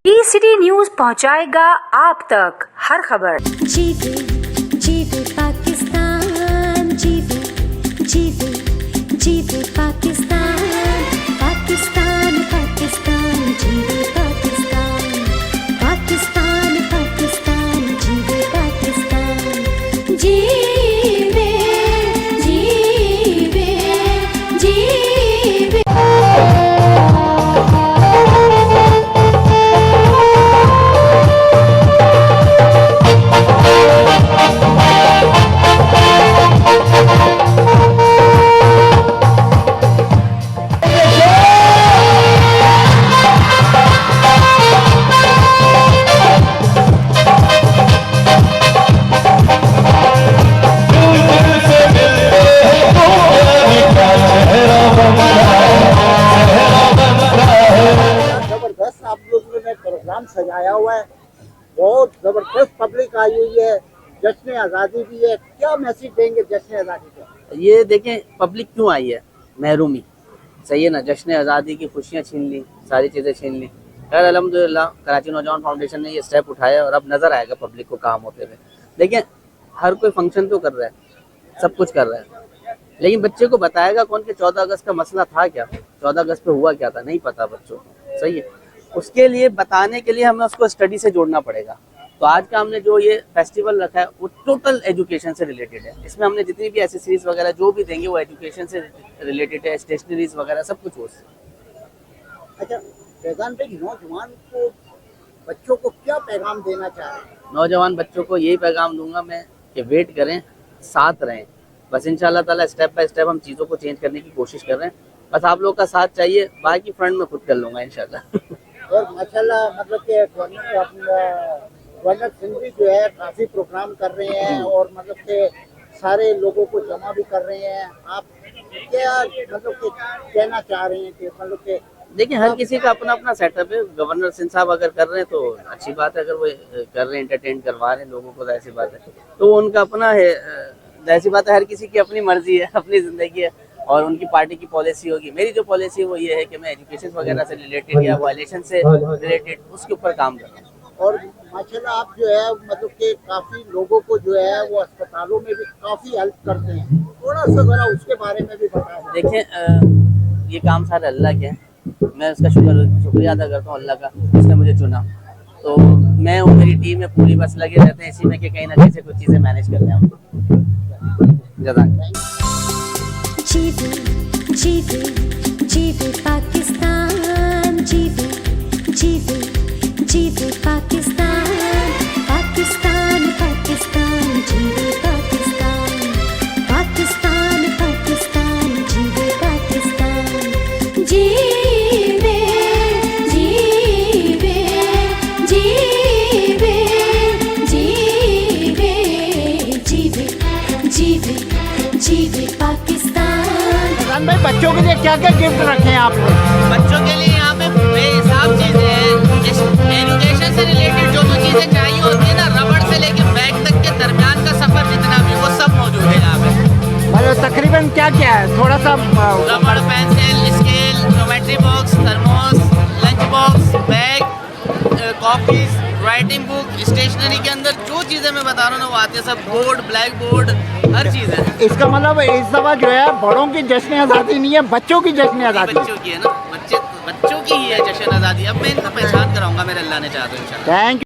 City news पहुंचाएगा आप तक हर खबर। जीवे जीवे पाकिस्तान, जीवे जीवे जीवे पाकिस्तान, पाकिस्तान पाकिस्तान जीवे पाकिस्तान, पाकिस्तान पाकिस्तान जीवे पाकिस्तान, जीवे जीवे जीवे। जबरदस्त आप लोगों ने प्रोग्राम सजाया हुआ है, बहुत जबरदस्त पब्लिक आई हुई है, जश्न आज़ादी भी है। क्या मैसेज देंगे जश्न आज़ादी को? ये देखें पब्लिक क्यों आई है, महरूमी, सही है ना। जश्न आज़ादी की खुशियाँ छीन ली, सारी चीज़ें छीन ली। खैर अल्हम्दुलिल्लाह कराची नौजवान फाउंडेशन ने ये स्टेप उठाया और अब नज़र आएगा पब्लिक को काम होते हुए। देखें हर कोई फंक्शन तो कर रहा है, सब कुछ कर रहा है, लेकिन बच्चे को बताएगा कौन कि 14 अगस्त का मसला था क्या, 14 अगस्त पे हुआ क्या था, नहीं पता बच्चों को, सही है। उसके लिए बताने के लिए हमें उसको स्टडी से जोड़ना पड़ेगा। तो आज का हमने जो ये फेस्टिवल रखा है वो टोटल एजुकेशन से रिलेटेड है। इसमें हमने जितनी भी एसेसरीज वगैरह जो भी देंगे वो एजुकेशन से रिलेटेड है, स्टेशनरीज वगैरह सब कुछ हो। अच्छा फैजान भाई, नौजवान को, बच्चों को क्या पैगाम देना चाह रहे हैं? नौजवान बच्चों को यही पैगाम दूंगा मैं कि वेट करें, साथ रहें, बस इंशाल्लाह ताला स्टेप बाय स्टेप हम चीज़ों को चेंज करने की कोशिश कर रहे हैं। बस आप लोग का साथ चाहिए, बाकी फ्रंट में खुद कर लूँगा इंशाल्लाह। और माशाल्लाह मतलब कि गवर्नर सिंह भी जो है काफ़ी प्रोग्राम कर रहे हैं और मतलब के सारे लोगों को जमा भी कर रहे हैं। आप क्या मतलब कि कहना चाह रहे हैं कि मतलब के? देखिए हर किसी का अपना अपना सेटअप है। गवर्नर सिंह साहब अगर कर रहे हैं तो अच्छी बात है, अगर वो कर रहे हैं, एंटरटेन करवा रहे हैं लोगों को, ऐसी बात है, तो वो उनका अपना है, ऐसी बात है। हर किसी की अपनी मर्जी है, अपनी ज़िंदगी है और उनकी पार्टी की पॉलिसी होगी। मेरी जो पॉलिसी है वो ये है कि मैं एजुकेशन वगैरह से रिलेटेड या वायलेशन से रिलेटेड उसके ऊपर काम कर रहा हूँ। और माशाल्लाह आप जो है मतलब कि काफ़ी लोगों को जो है वो अस्पतालों में भी काफ़ी हेल्प करते हैं, थोड़ा सा ज़रा उसके बारे में भी बताएं। देखें ये काम सारे अल्लाह के हैं, मैं उसका शुक्रिया अदा करता हूँ अल्लाह का, उसने मुझे चुना। तो मैं और मेरी टीम में पूरी बस लगे रहते हैं इसी में कि कहीं ना कहीं से कुछ चीज़ें मैनेज कर लें हम। जीवे जीवे जीवे पाकिस्तान, जीवे जीवे जीवे पाकिस्तान, पाकिस्तान पाकिस्तान जीवे पाकिस्तान, पाकिस्तान पाकिस्तान जीवे पाकिस्तान, जीवे जीवे जीवे जीवे जीवे जीवे जीवे पाकिस्तान। फैजान भाई, बच्चों के लिए क्या क्या गिफ्ट रखे हैं आपने? बच्चों के लिए यहाँ पे बेहिसाब चीज़ें हैं। एजुकेशन से रिलेटेड जो चीज़ें चाहिए होती है ना, रबड़ से लेके बैग तक के दरमियान का सफ़र जितना भी, वो सब मौजूद है यहाँ पे। मतलब तकरीबन क्या क्या है, थोड़ा सा? Rubber, pencil, scale, geometry box, thermos, lunch box, bag, copies, writing book, stationery के अंदर जो चीज़ें मैं बता रहा हूँ ना वो आती है सब। बोर्ड, ब्लैक बोर्ड, हर चीज़ है। इसका मतलब इस दफा जो है बड़ों की जश्न आज़ादी नहीं है, बच्चों की जश्न आज़ादी। बच्चों की है ना, बच्चों की ही है जश्न आज़ादी। अब मैं इनका पहचान कराऊंगा मेरे अल्लाह ने चाहा तो इंशाल्लाह। थैंक